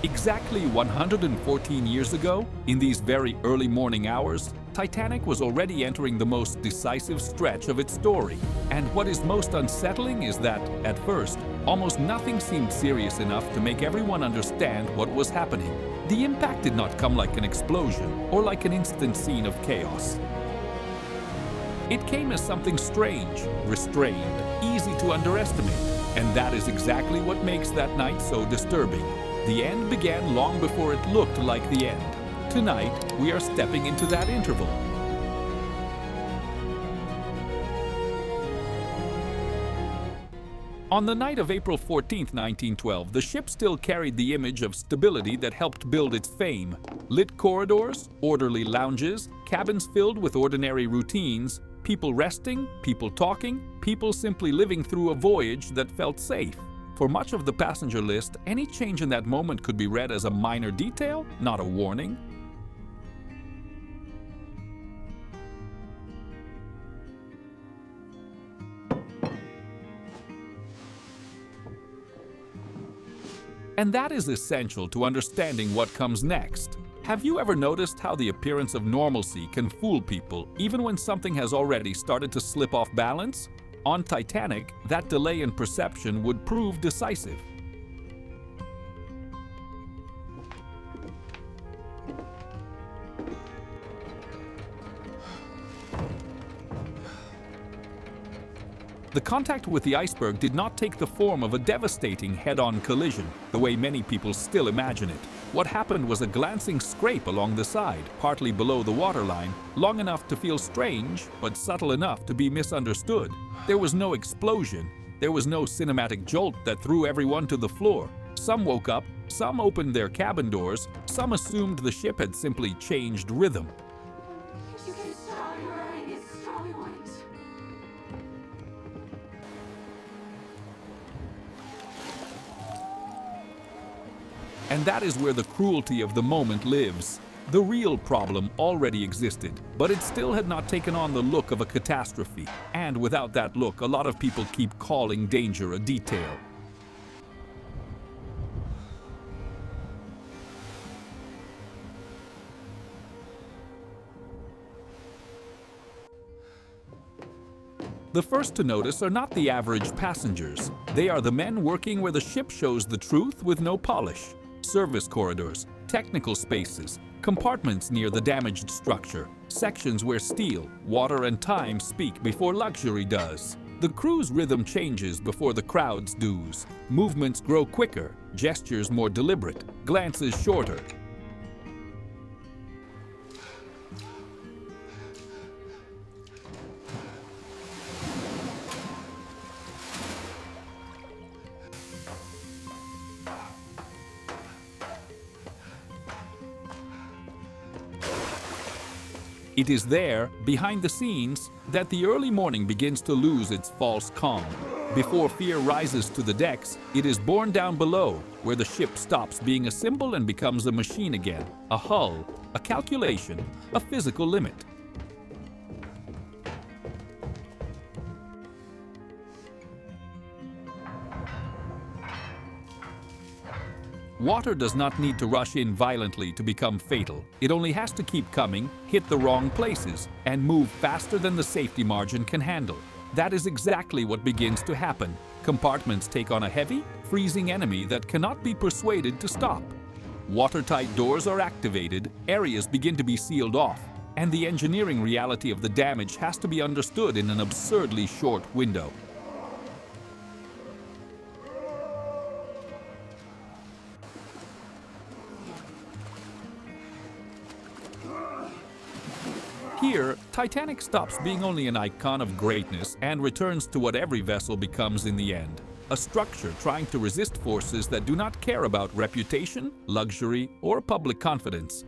Exactly 114 years ago, in these very early morning hours, Titanic was already entering the most decisive stretch of its story. And what is most unsettling is that, at first, almost nothing seemed serious enough to make everyone understand what was happening. The impact did not come like an explosion or like an instant scene of chaos. It came as something strange, restrained, easy to underestimate. And that is exactly what makes that night so disturbing. The end began long before it looked like the end. Tonight, we are stepping into that interval. On the night of April 14, 1912, the ship still carried the image of stability that helped build its fame. Lit corridors, orderly lounges, cabins filled with ordinary routines, people resting, people talking, people simply living through a voyage that felt safe. For much of the passenger list, any change in that moment could be read as a minor detail, not a warning. And that is essential to understanding what comes next. Have you ever noticed how the appearance of normalcy can fool people even when something has already started to slip off balance? On Titanic, that delay in perception would prove decisive. The contact with the iceberg did not take the form of a devastating head-on collision, the way many people still imagine it. What happened was a glancing scrape along the side, partly below the waterline, long enough to feel strange, but subtle enough to be misunderstood. There was no explosion. There was no cinematic jolt that threw everyone to the floor. Some woke up, some opened their cabin doors, some assumed the ship had simply changed rhythm. You can stop running, it's strong point. And that is where the cruelty of the moment lives. The real problem already existed, but it still had not taken on the look of a catastrophe. And without that look, a lot of people keep calling danger a detail. The first to notice are not the average passengers. They are the men working where the ship shows the truth with no polish. Service corridors, technical spaces, compartments near the damaged structure, sections where steel, water, and time speak before luxury does. The crew's rhythm changes before the crowd's does. Movements grow quicker, gestures more deliberate, glances shorter. It is there, behind the scenes, that the early morning begins to lose its false calm. Before fear rises to the decks, it is born down below, where the ship stops being a symbol and becomes a machine again, a hull, a calculation, a physical limit. Water does not need to rush in violently to become fatal. It only has to keep coming, hit the wrong places, and move faster than the safety margin can handle. That is exactly what begins to happen. Compartments take on a heavy, freezing enemy that cannot be persuaded to stop. Watertight doors are activated, areas begin to be sealed off, and the engineering reality of the damage has to be understood in an absurdly short window. Here, Titanic stops being only an icon of greatness and returns to what every vessel becomes in the end. A structure trying to resist forces that do not care about reputation, luxury, or public confidence.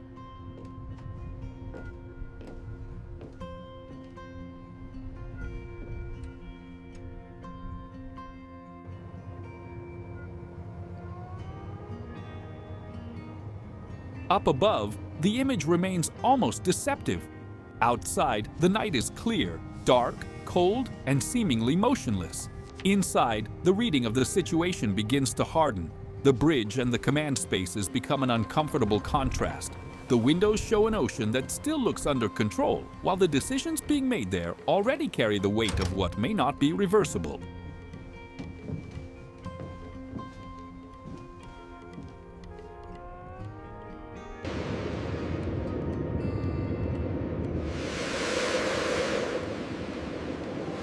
Up above, the image remains almost deceptive. Outside, the night is clear, dark, cold, and seemingly motionless. Inside, the reading of the situation begins to harden. The bridge and the command spaces become an uncomfortable contrast. The windows show an ocean that still looks under control, while the decisions being made there already carry the weight of what may not be reversible.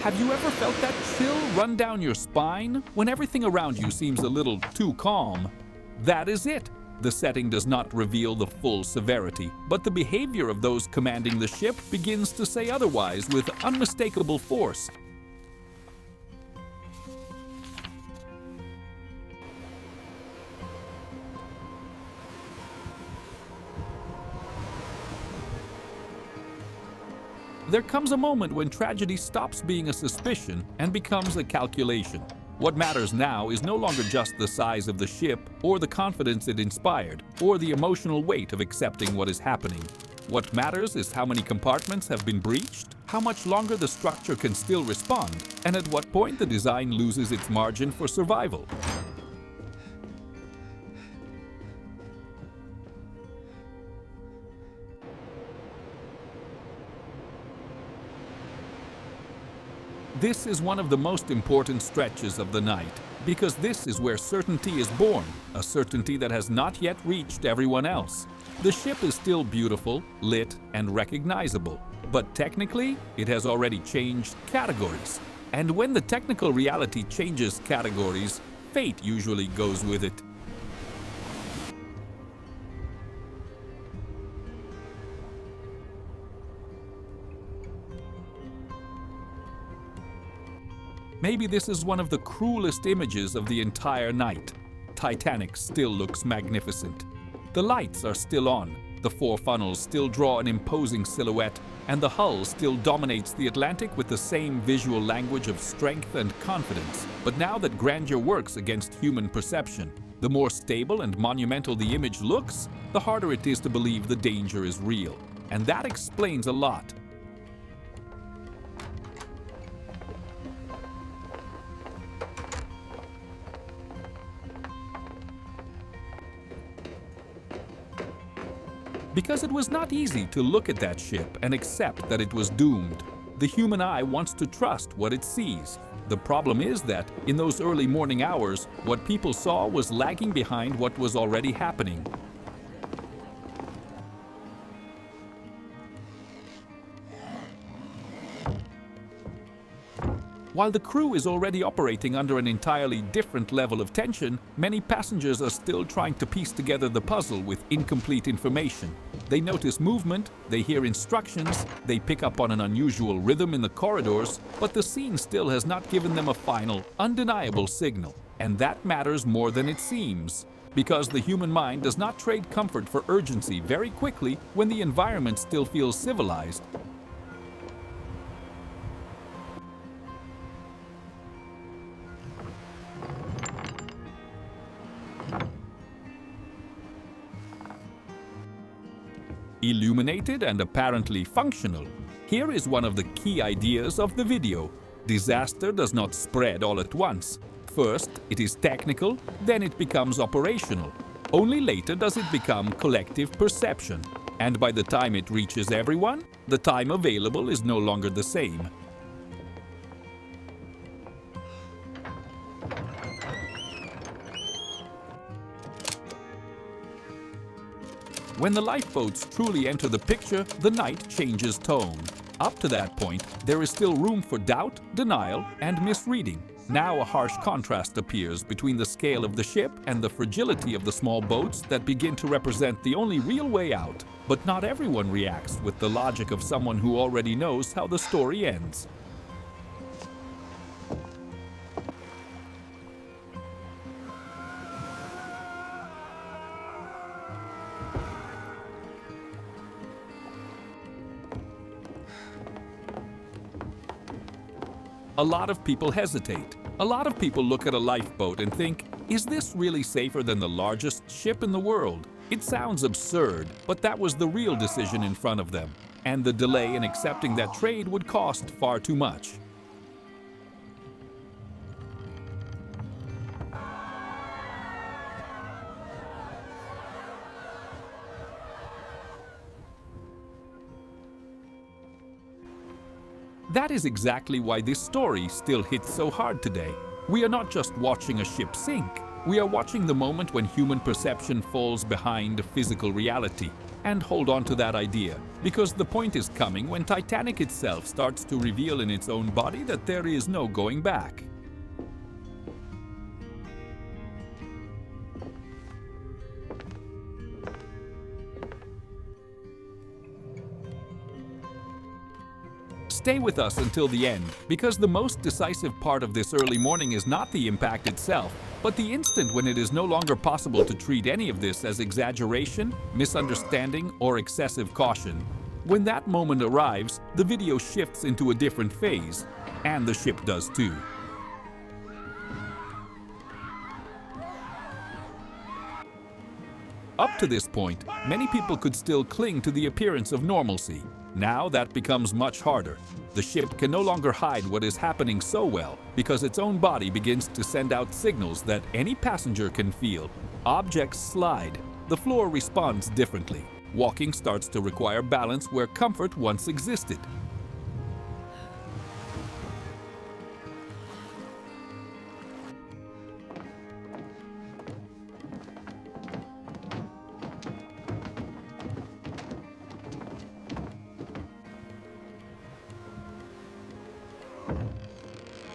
Have you ever felt that chill run down your spine when everything around you seems a little too calm? That is it. The setting does not reveal the full severity, but the behavior of those commanding the ship begins to say otherwise with unmistakable force. There comes a moment when tragedy stops being a suspicion and becomes a calculation. What matters now is no longer just the size of the ship, or the confidence it inspired, or the emotional weight of accepting what is happening. What matters is how many compartments have been breached, how much longer the structure can still respond, and at what point the design loses its margin for survival. This is one of the most important stretches of the night, because this is where certainty is born, a certainty that has not yet reached everyone else. The ship is still beautiful, lit, and recognizable, but technically, it has already changed categories. And when the technical reality changes categories, fate usually goes with it. Maybe this is one of the cruelest images of the entire night. Titanic still looks magnificent. The lights are still on, the four funnels still draw an imposing silhouette, and the hull still dominates the Atlantic with the same visual language of strength and confidence. But now that grandeur works against human perception, the more stable and monumental the image looks, the harder it is to believe the danger is real. And that explains a lot. Because it was not easy to look at that ship and accept that it was doomed. The human eye wants to trust what it sees. The problem is that, in those early morning hours, what people saw was lagging behind what was already happening. While the crew is already operating under an entirely different level of tension, many passengers are still trying to piece together the puzzle with incomplete information. They notice movement, they hear instructions, they pick up on an unusual rhythm in the corridors, but the scene still has not given them a final, undeniable signal. And that matters more than it seems. Because the human mind does not trade comfort for urgency very quickly when the environment still feels civilized. Illuminated and apparently functional. Here is one of the key ideas of the video. Disaster does not spread all at once. First, it is technical, then it becomes operational. Only later does it become collective perception. And by the time it reaches everyone, the time available is no longer the same. When the lifeboats truly enter the picture, the night changes tone. Up to that point, there is still room for doubt, denial, and misreading. Now a harsh contrast appears between the scale of the ship and the fragility of the small boats that begin to represent the only real way out. But not everyone reacts with the logic of someone who already knows how the story ends. A lot of people hesitate. A lot of people look at a lifeboat and think, is this really safer than the largest ship in the world? It sounds absurd, but that was the real decision in front of them. And the delay in accepting that trade would cost far too much. That is exactly why this story still hits so hard today. We are not just watching a ship sink. We are watching the moment when human perception falls behind physical reality. And hold on to that idea, because the point is coming when Titanic itself starts to reveal in its own body that there is no going back. Stay with us until the end, because the most decisive part of this early morning is not the impact itself, but the instant when it is no longer possible to treat any of this as exaggeration, misunderstanding, or excessive caution. When that moment arrives, the video shifts into a different phase, and the ship does too. Up to this point, many people could still cling to the appearance of normalcy. Now that becomes much harder. The ship can no longer hide what is happening so well because its own body begins to send out signals that any passenger can feel. Objects slide. The floor responds differently. Walking starts to require balance where comfort once existed.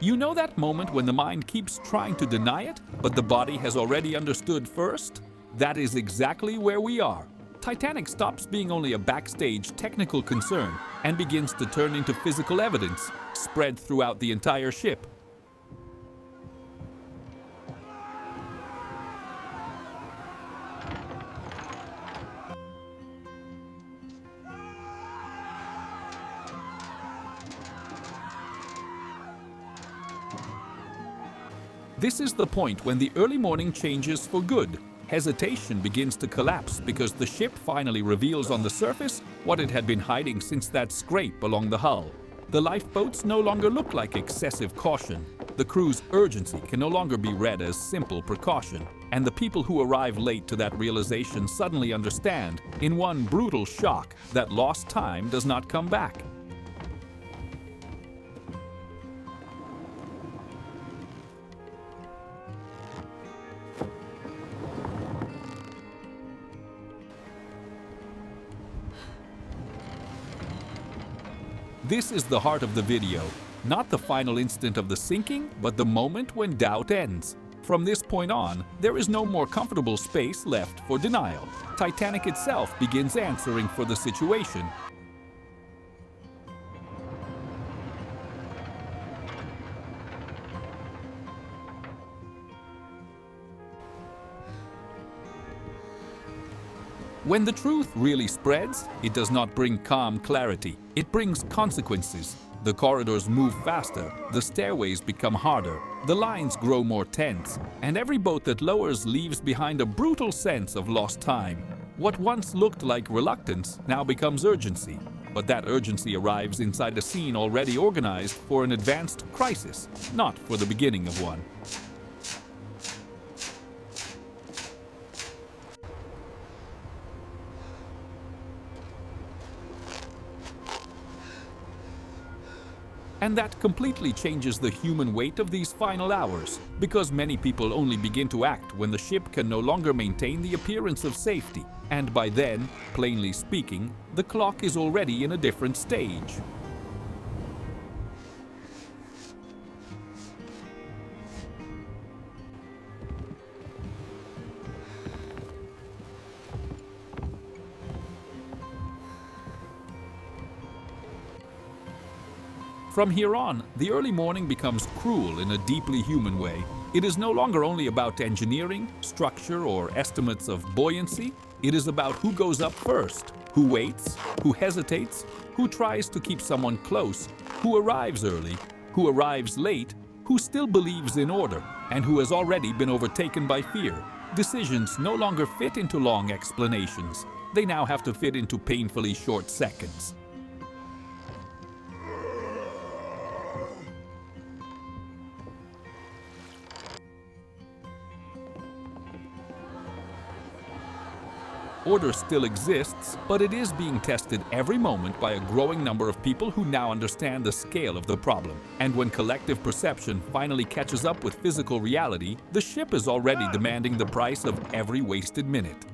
You know that moment when the mind keeps trying to deny it, but the body has already understood first? That is exactly where we are. Titanic stops being only a backstage technical concern and begins to turn into physical evidence, spread throughout the entire ship. This is the point when the early morning changes for good. Hesitation begins to collapse because the ship finally reveals on the surface what it had been hiding since that scrape along the hull. The lifeboats no longer look like excessive caution. The crew's urgency can no longer be read as simple precaution. And the people who arrive late to that realization suddenly understand, in one brutal shock, that lost time does not come back. This is the heart of the video, not the final instant of the sinking, but the moment when doubt ends. From this point on, there is no more comfortable space left for denial. Titanic itself begins answering for the situation. When the truth really spreads, it does not bring calm clarity. It brings consequences. The corridors move faster, the stairways become harder, the lines grow more tense, and every boat that lowers leaves behind a brutal sense of lost time. What once looked like reluctance now becomes urgency. But that urgency arrives inside a scene already organized for an advanced crisis, not for the beginning of one. And that completely changes the human weight of these final hours, because many people only begin to act when the ship can no longer maintain the appearance of safety. And by then, plainly speaking, the clock is already in a different stage. From here on, the early morning becomes cruel in a deeply human way. It is no longer only about engineering, structure, or estimates of buoyancy. It is about who goes up first, who waits, who hesitates, who tries to keep someone close, who arrives early, who arrives late, who still believes in order, and who has already been overtaken by fear. Decisions no longer fit into long explanations. They now have to fit into painfully short seconds. Order still exists, but it is being tested every moment by a growing number of people who now understand the scale of the problem. And when collective perception finally catches up with physical reality, the ship is already demanding the price of every wasted minute.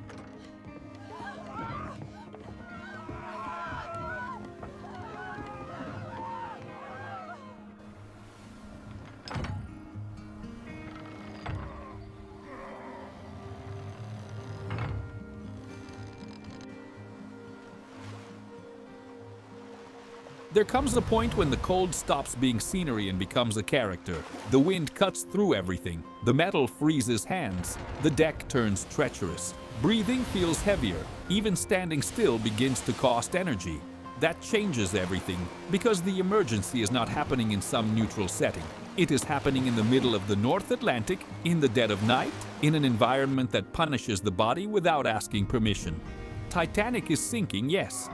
There comes a point when the cold stops being scenery and becomes a character. The wind cuts through everything. The metal freezes hands. The deck turns treacherous. Breathing feels heavier. Even standing still begins to cost energy. That changes everything, because the emergency is not happening in some neutral setting. It is happening in the middle of the North Atlantic, in the dead of night, in an environment that punishes the body without asking permission. Titanic is sinking, yes.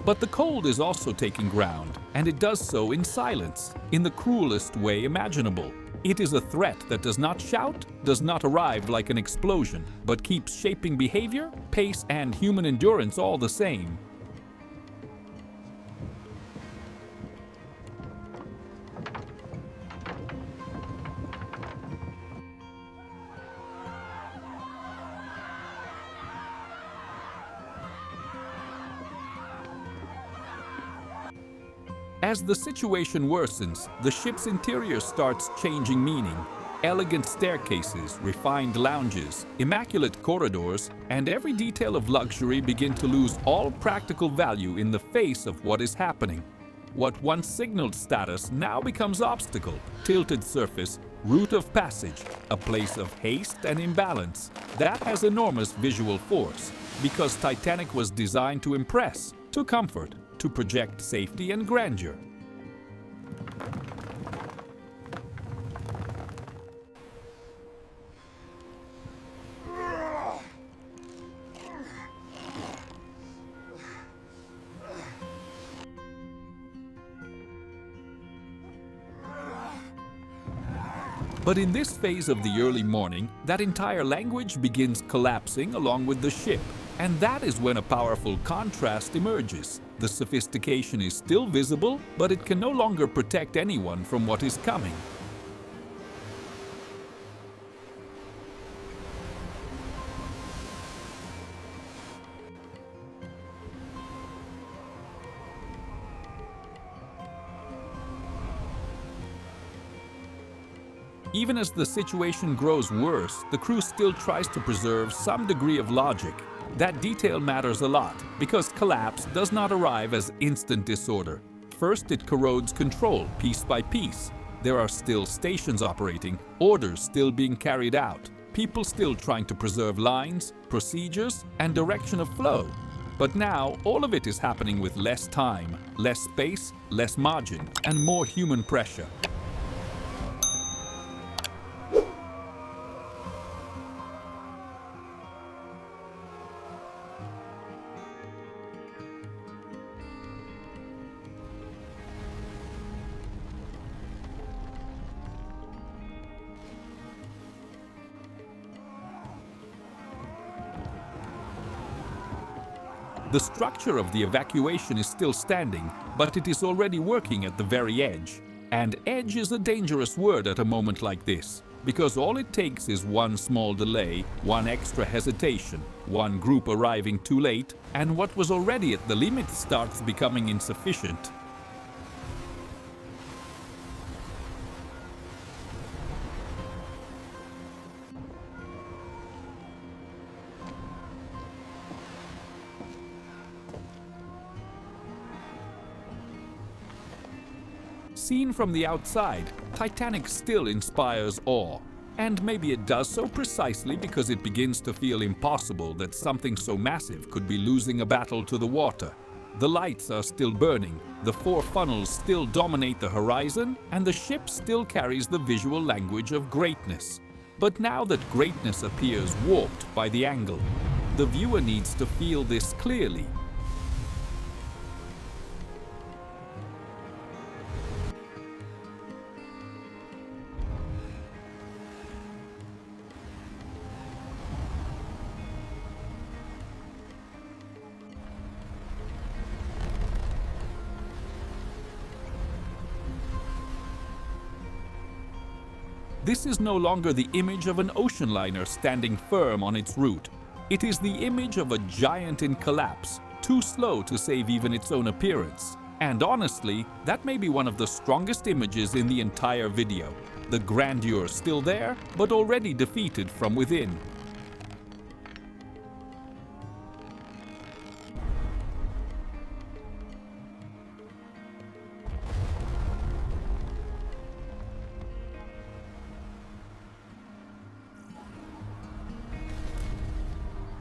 But the cold is also taking ground, and it does so in silence, in the cruelest way imaginable. It is a threat that does not shout, does not arrive like an explosion, but keeps shaping behavior, pace, and human endurance all the same. As the situation worsens, the ship's interior starts changing meaning. Elegant staircases, refined lounges, immaculate corridors, and every detail of luxury begin to lose all practical value in the face of what is happening. What once signaled status now becomes obstacle, tilted surface, route of passage, a place of haste and imbalance. That has enormous visual force, because Titanic was designed to impress, to comfort, to project safety and grandeur. But in this phase of the early morning, that entire language begins collapsing along with the ship. And that is when a powerful contrast emerges. The sophistication is still visible, but it can no longer protect anyone from what is coming. Even as the situation grows worse, the crew still tries to preserve some degree of logic. That detail matters a lot, because collapse does not arrive as instant disorder. First, it corrodes control, piece by piece. There are still stations operating, orders still being carried out, people still trying to preserve lines, procedures, and direction of flow. But now, all of it is happening with less time, less space, less margin, and more human pressure. The structure of the evacuation is still standing, but it is already working at the very edge. And edge is a dangerous word at a moment like this, because all it takes is one small delay, one extra hesitation, one group arriving too late, and what was already at the limit starts becoming insufficient. Seen from the outside, Titanic still inspires awe. And maybe it does so precisely because it begins to feel impossible that something so massive could be losing a battle to the water. The lights are still burning, the four funnels still dominate the horizon, and the ship still carries the visual language of greatness. But now that greatness appears warped by the angle, the viewer needs to feel this clearly. This is no longer the image of an ocean liner standing firm on its route. It is the image of a giant in collapse, too slow to save even its own appearance. And honestly, that may be one of the strongest images in the entire video. The grandeur still there, but already defeated from within.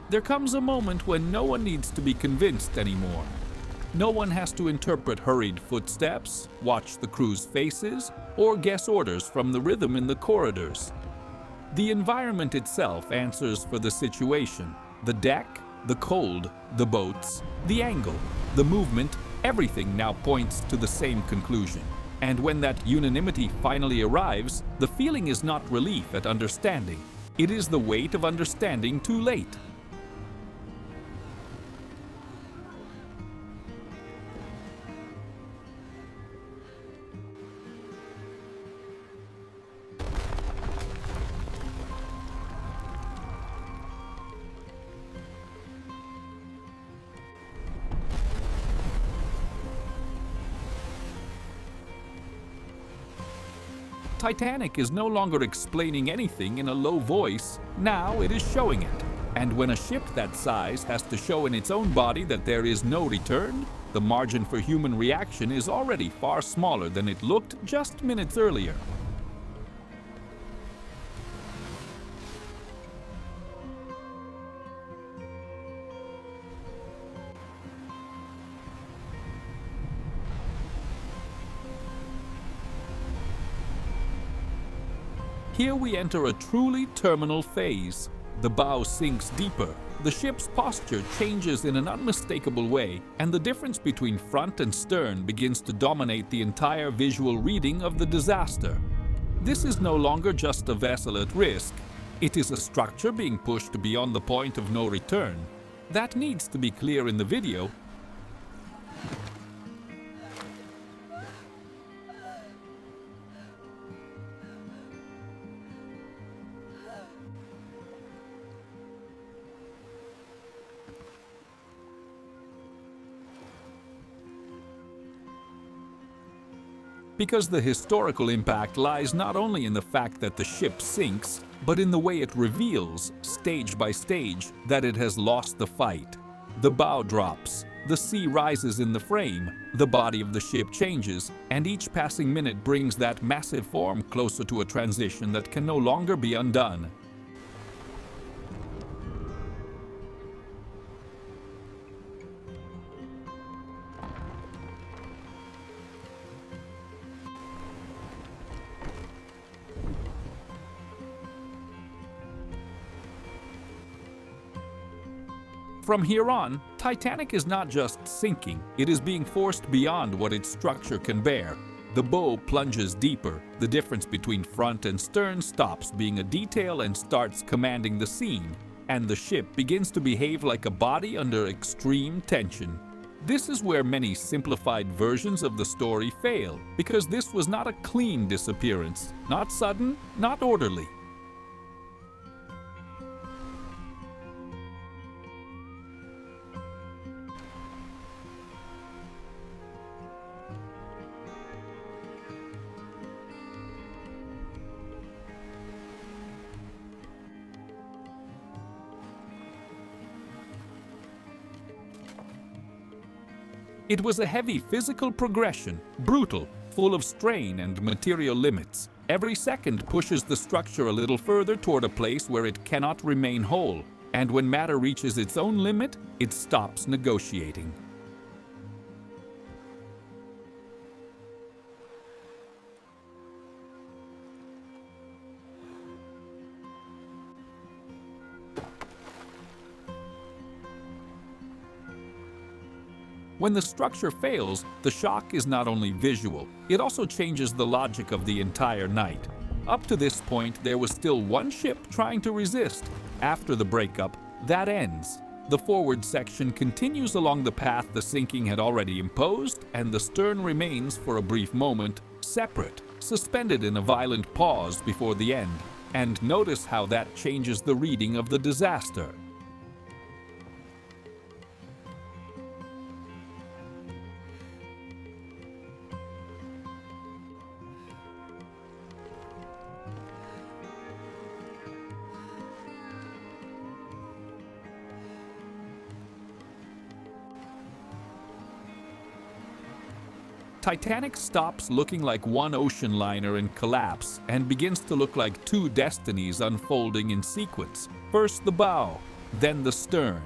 There comes a moment when no one needs to be convinced anymore. No one has to interpret hurried footsteps, watch the crew's faces, or guess orders from the rhythm in the corridors. The environment itself answers for the situation. The deck, the cold, the boats, the angle, the movement, everything now points to the same conclusion. And when that unanimity finally arrives, the feeling is not relief at understanding. It is the weight of understanding too late. Titanic is no longer explaining anything in a low voice, now it is showing it. And when a ship that size has to show in its own body that there is no return, the margin for human reaction is already far smaller than it looked just minutes earlier. Here we enter a truly terminal phase. The bow sinks deeper, the ship's posture changes in an unmistakable way, and the difference between front and stern begins to dominate the entire visual reading of the disaster. This is no longer just a vessel at risk, it is a structure being pushed beyond the point of no return. That needs to be clear in the video. Because the historical impact lies not only in the fact that the ship sinks, but in the way it reveals, stage by stage, that it has lost the fight. The bow drops, the sea rises in the frame, the body of the ship changes, and each passing minute brings that massive form closer to a transition that can no longer be undone. From here on, Titanic is not just sinking, it is being forced beyond what its structure can bear. The bow plunges deeper, the difference between front and stern stops being a detail and starts commanding the scene, and the ship begins to behave like a body under extreme tension. This is where many simplified versions of the story fail, because this was not a clean disappearance, not sudden, not orderly. It was a heavy physical progression, brutal, full of strain and material limits. Every second pushes the structure a little further toward a place where it cannot remain whole, and when matter reaches its own limit, it stops negotiating. When the structure fails, the shock is not only visual, it also changes the logic of the entire night. Up to this point, there was still one ship trying to resist. After the breakup, that ends. The forward section continues along the path the sinking had already imposed, and the stern remains for a brief moment separate, suspended in a violent pause before the end. And notice how that changes the reading of the disaster. Titanic stops looking like one ocean liner in collapse and begins to look like two destinies unfolding in sequence. First the bow, then the stern.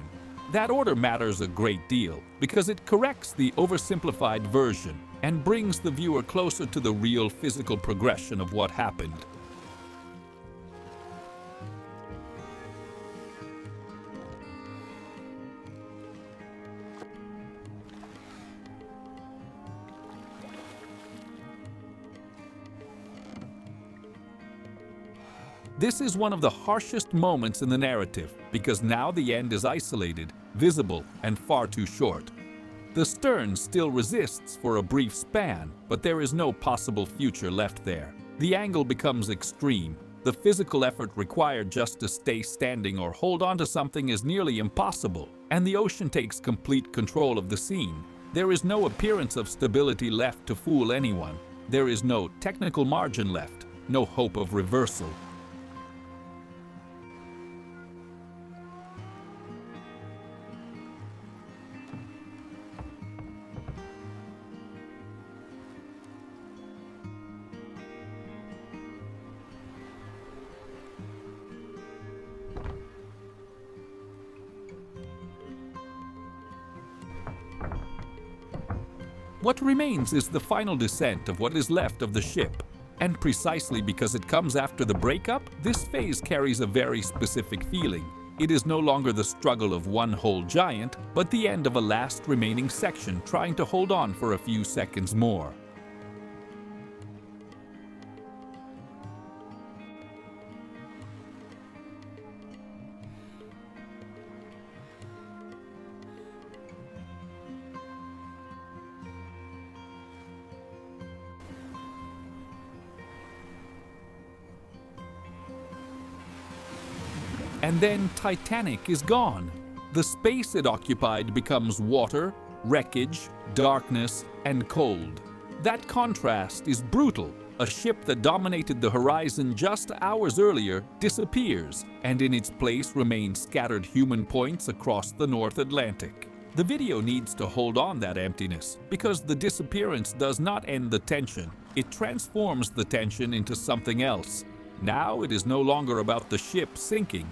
That order matters a great deal because it corrects the oversimplified version and brings the viewer closer to the real physical progression of what happened. This is one of the harshest moments in the narrative because now the end is isolated, visible, and far too short. The stern still resists for a brief span, but there is no possible future left there. The angle becomes extreme. The physical effort required just to stay standing or hold on to something is nearly impossible, and the ocean takes complete control of the scene. There is no appearance of stability left to fool anyone. There is no technical margin left, no hope of reversal. What remains is the final descent of what is left of the ship. And precisely because it comes after the breakup, this phase carries a very specific feeling. It is no longer the struggle of one whole giant, but the end of a last remaining section trying to hold on for a few seconds more. And then Titanic is gone. The space it occupied becomes water, wreckage, darkness, and cold. That contrast is brutal. A ship that dominated the horizon just hours earlier disappears, and in its place remain scattered human points across the North Atlantic. The video needs to hold on that emptiness, because the disappearance does not end the tension. It transforms the tension into something else. Now it is no longer about the ship sinking.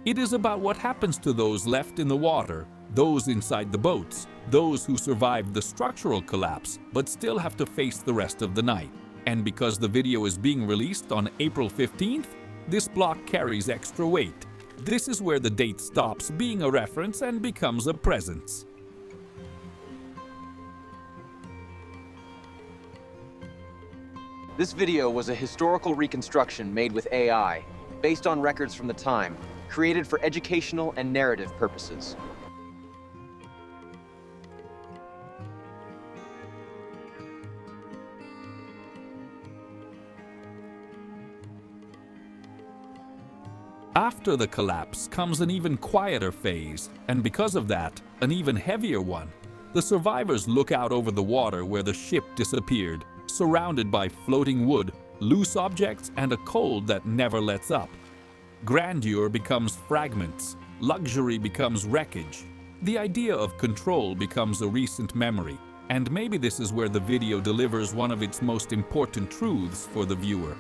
It is about what happens to those left in the water, those inside the boats, those who survived the structural collapse but still have to face the rest of the night. And because the video is being released on April 15th, this block carries extra weight. This is where the date stops being a reference and becomes a presence. This video was a historical reconstruction made with AI, based on records from the time, created for educational and narrative purposes. After the collapse comes an even quieter phase, and because of that, an even heavier one. The survivors look out over the water where the ship disappeared, surrounded by floating wood, loose objects, and a cold that never lets up. Grandeur becomes fragments, luxury becomes wreckage. The idea of control becomes a recent memory, and maybe this is where the video delivers one of its most important truths for the viewer.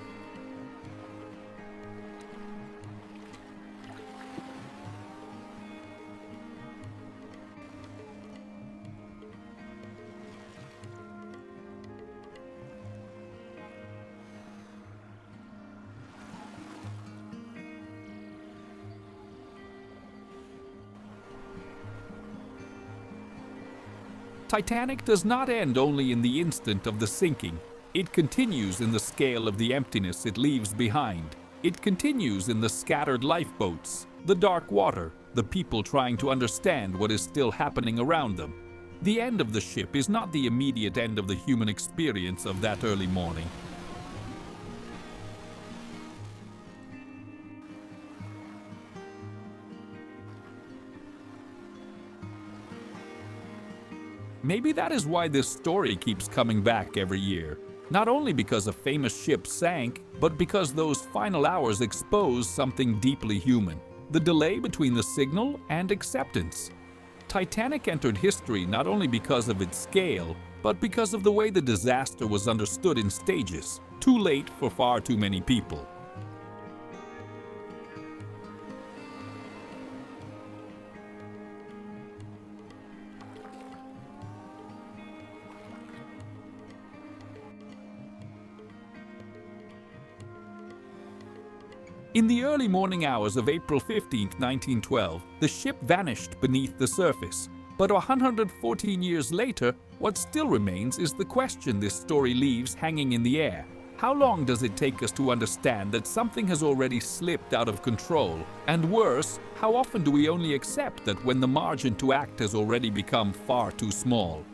Titanic does not end only in the instant of the sinking. It continues in the scale of the emptiness it leaves behind. It continues in the scattered lifeboats, the dark water, the people trying to understand what is still happening around them. The end of the ship is not the immediate end of the human experience of that early morning. Maybe that is why this story keeps coming back every year. Not only because a famous ship sank, but because those final hours expose something deeply human: the delay between the signal and acceptance. Titanic entered history not only because of its scale, but because of the way the disaster was understood in stages, too late for far too many people. In the early morning hours of April 15, 1912, the ship vanished beneath the surface. But 114 years later, what still remains is the question this story leaves hanging in the air. How long does it take us to understand that something has already slipped out of control? And worse, how often do we only accept that when the margin to act has already become far too small?